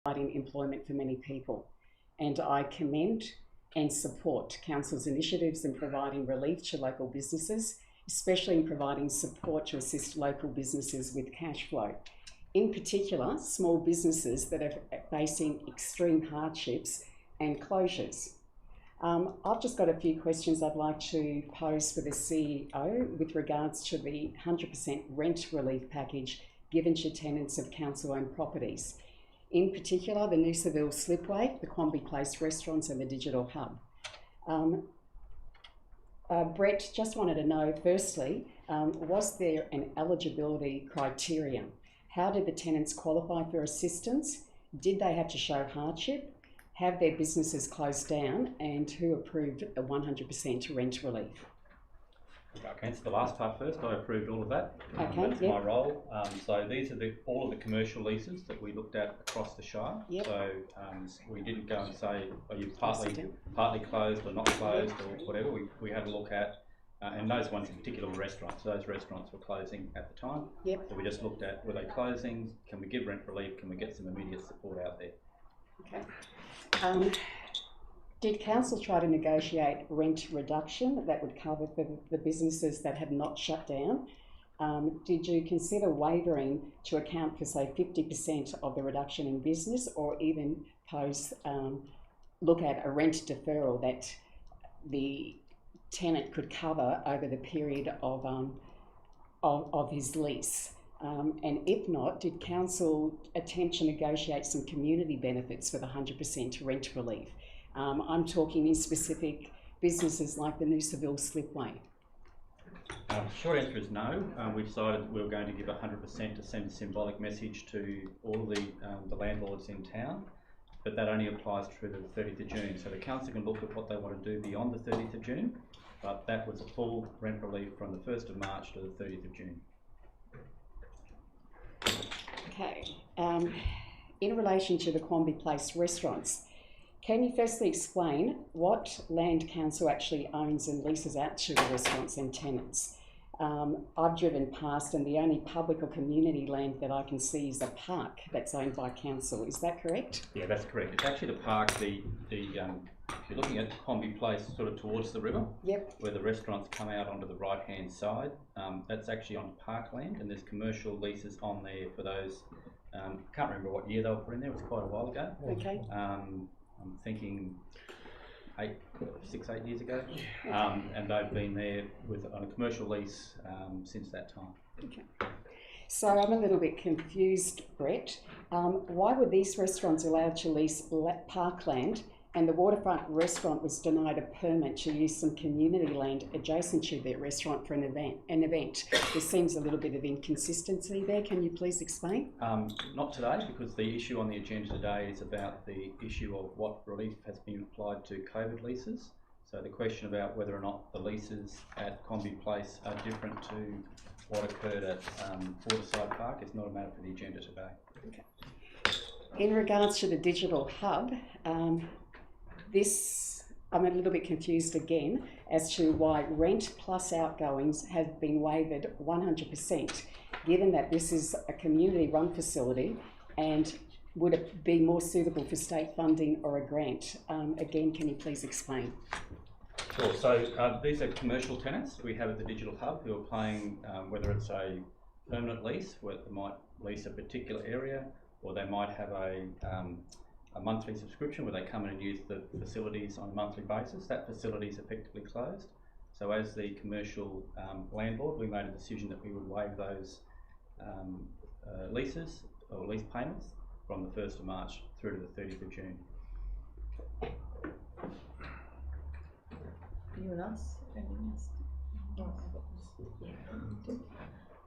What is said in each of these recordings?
providing employment for many people. And I commend and support Council's initiatives in providing relief to local businesses, especially in providing support to assist local businesses with cash flow. In particular, small businesses that are facing extreme hardships and closures. I've just got a few questions I'd like to pose for the CEO with regards to the 100% rent relief package given to tenants of council-owned properties. In particular, the Noosaville Slipway, the Quamby Place restaurants and the Digital Hub. Brett, just wanted to know, firstly, was there an eligibility criteria? How did the tenants qualify for assistance? Did they have to show hardship? Have their businesses closed down? And who approved a 100% rent relief? I can answer the last part first. I approved all of that. Okay, that's my role. So these are all of the commercial leases that we looked at across the Shire. Yep. So we didn't go and say, are you partly closed or not closed or whatever. We had a look at, and those ones in particular were restaurants. So those restaurants were closing at the time. Yep. So we just looked at, were they closing? Can we give rent relief? Can we get some immediate support out there? Okay. Did council try to negotiate rent reduction that would cover for the businesses that have not shut down? Did you consider wavering to account for, say, 50% of the reduction in business, or even look at a rent deferral that the tenant could cover over the period of his lease? And if not, did council attempt to negotiate some community benefits for the 100% rent relief? I'm talking in specific businesses like the Noosaville Slipway. Short answer is no. We decided we were going to give 100% to send a symbolic message to all of the landlords in town, but that only applies through the 30th of June. So the council can look at what they want to do beyond the 30th of June, but that was a full rent relief from the 1st of March to the 30th of June. Okay. In relation to the Quamby Place restaurants, can you firstly explain what land council actually owns and leases out to the restaurants and tenants? I've driven past, and the only public or community land that I can see is a park that's owned by council. Is that correct? Yeah, that's correct. It's actually the park. If you're looking at Quamby Place, sort of towards the river, yep, where the restaurants come out onto the right-hand side, that's actually on parkland, and there's commercial leases on there for those. I can't remember what year they were put in there. It was quite a while ago. Okay. I'm thinking 8 years ago, and they've been there on a commercial lease since that time. Okay. So I'm a little bit confused, Brett. Why were these restaurants allowed to lease parkland and the waterfront restaurant was denied a permit to use some community land adjacent to their restaurant for an event? There seems a little bit of inconsistency there. Can you please explain? Not today, because the issue on the agenda today is about the issue of what relief has been applied to COVID leases. So the question about whether or not the leases at Quamby Place are different to what occurred at Waterside Park is not a matter for the agenda today. Okay. In regards to the Digital Hub, I'm a little bit confused again as to why rent plus outgoings have been waived 100%, given that this is a community-run facility, and would it be more suitable for state funding or a grant? Again, can you please explain? Sure. So these are commercial tenants we have at the Digital Hub who are paying, whether it's a permanent lease, where they might lease a particular area, or they might have a monthly subscription where they come in and use the facilities on a monthly basis. That facility is effectively closed. So as the commercial landlord, we made a decision that we would waive those leases or lease payments from the 1st of March through to the 30th of June. Anyone else? Anything else?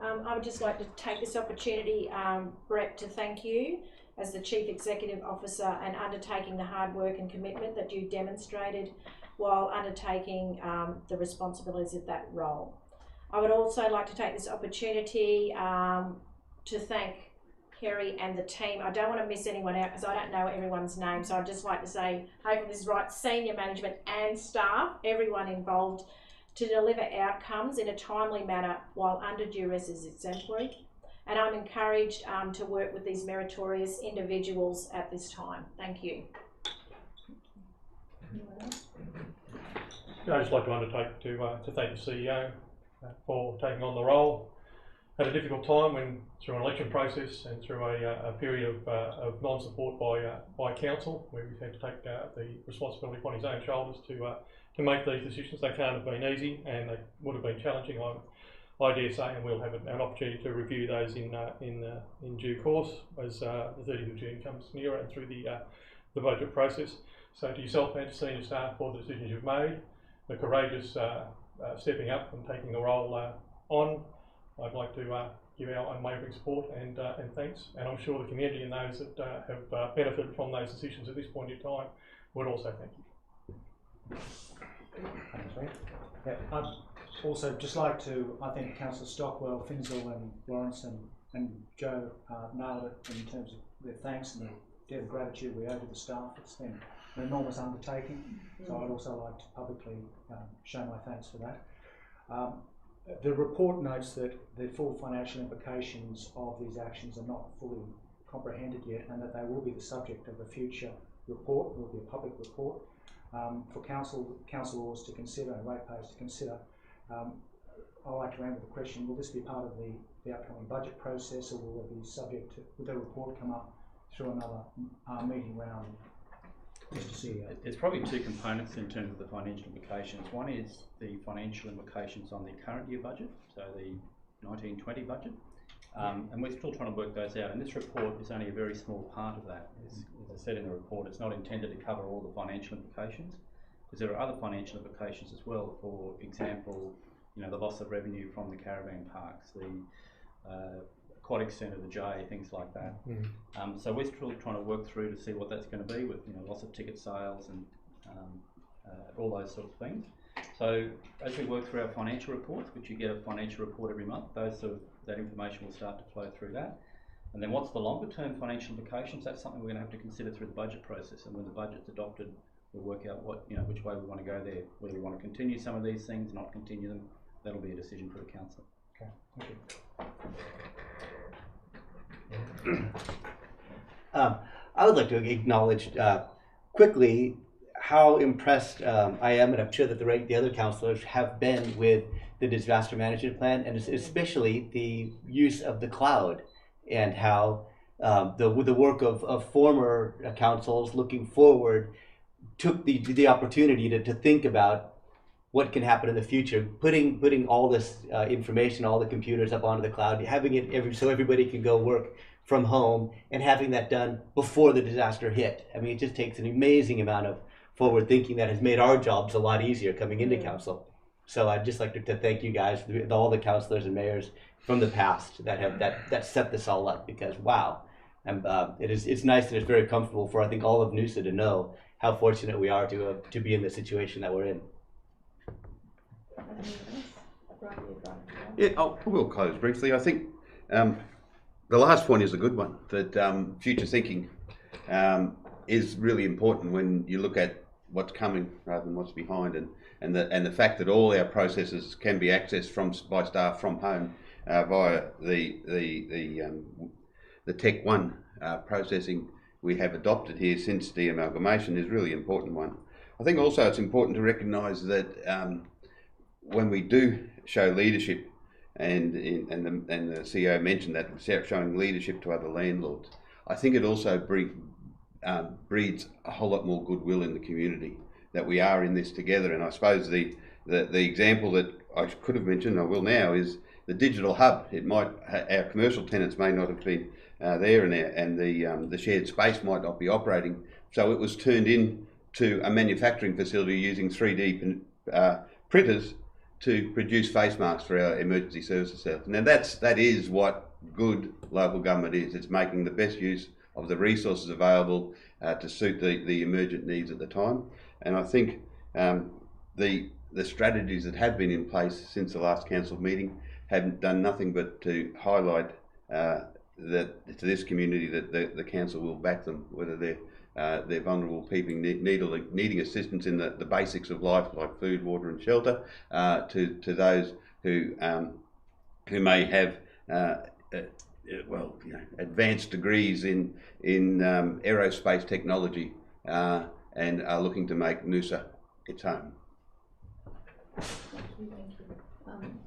I would just like to take this opportunity, Brett, to thank you as the Chief Executive Officer and undertaking the hard work and commitment that you demonstrated while undertaking the responsibilities of that role. I would also like to take this opportunity to thank Kerry and the team. I don't want to miss anyone out because I don't know everyone's name, so I'd just like to say, hopefully this is right, senior management and staff, everyone involved, to deliver outcomes in a timely manner while under duress is exemplary. and I'm encouraged to work with these meritorious individuals at this time. Thank you. I'd just like to undertake to thank the CEO for taking on the role at a difficult time when through an election process and through a period of non-support by council, where we've had to take the responsibility upon his own shoulders to make these decisions. They can't have been easy, and they would have been challenging, I dare say, and we'll have an opportunity to review those in due course as the 30th of June comes nearer and through the budget process. So to yourself and to senior staff for the decisions you've made, the courageous stepping up and taking the role on, I'd like to give our unwavering support and thanks, and I'm sure the community and those that have benefited from those decisions at this point in time would also thank you. Thanks, Ray. Yeah, I'd also just like to, I think Councillor Stockwell, Finzel and Lawrence and Joe nailed it in terms of their thanks and the debt of gratitude we owe to the staff. It's been an enormous undertaking, so I'd also like to publicly show my thanks for that. The report notes that the full financial implications of these actions are not fully comprehended yet, and that they will be the subject of a future report. It will be a public report for councillors to consider and ratepayers to consider. I'd like to ramble the question: will this be part of the upcoming budget process, or will it be subject to? Will the report come up through another meeting round? Mr. CEO. There's probably two components in terms of the financial implications. One is the financial implications on the current year budget, so the 1920 budget, and we're still trying to work those out. And this report is only a very small part of that. As I said in the report, it's not intended to cover all the financial implications, because there are other financial implications as well. For example, you know, the loss of revenue from the caravan parks, the aquatic centre, the J, things like that. So we're still trying to work through to see what that's going to be, with, you know, loss of ticket sales and all those sorts of things. So as we work through our financial reports, which you get a financial report every month, that information will start to flow through that. And then what's the longer term financial implications? That's something we're going to have to consider through the budget process. And when the budget's adopted, we'll work out what, you know, which way we want to go there. Whether we want to continue some of these things, not continue them, that'll be a decision for the council. Okay, thank you. I would like to acknowledge quickly how impressed I am, and I'm sure that the other councillors have been with the disaster management plan, and especially the use of the cloud, and how the work of former councils looking forward took the opportunity to think about what can happen in the future, putting all this information, all the computers up onto the cloud, having it so everybody can go work from home, and having that done before the disaster hit. I mean, it just takes an amazing amount of forward thinking that has made our jobs a lot easier coming into council. So I'd just like to thank you guys, all the councillors and mayors from the past that have that set this all up, because wow, and it's nice and it's very comfortable for, I think, all of Noosa to know how fortunate we are to be in the situation that we're in. Yeah, we'll close briefly. I think the last point is a good one, that future thinking is really important when you look at what's coming rather than what's behind, and the fact that all our processes can be accessed by staff from home via the Tech One processing we have adopted here since the amalgamation is really an important one. I think also it's important to recognise that when we do show leadership, and the CEO mentioned that, showing leadership to other landlords, I think it also breeds a whole lot more goodwill in the community, that we are in this together. And I suppose the example that I could have mentioned, I will now, is the digital hub. Our commercial tenants may not have been there, and the shared space might not be operating, so it was turned into a manufacturing facility using 3D printers to produce face masks for our emergency services staff. Now that is what good local government is. It's making the best use of the resources available to suit the emergent needs at the time. And I think the strategies that have been in place since the last council meeting have done nothing but to highlight that to this community that the council will back them, whether they're vulnerable people needing assistance in the basics of life, like food, water and shelter, to those who may have advanced degrees in aerospace technology, and are looking to make Noosa its home. Thank you.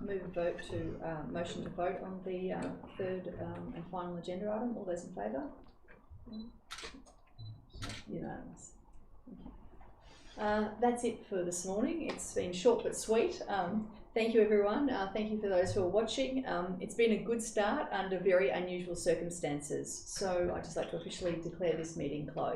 Move a vote to motion to vote on the third and final agenda item. All those in favour? Unanimous. That's it for this morning. It's been short but sweet. Thank you, everyone. Thank you for those who are watching. It's been a good start under very unusual circumstances. So I'd just like to officially declare this meeting closed.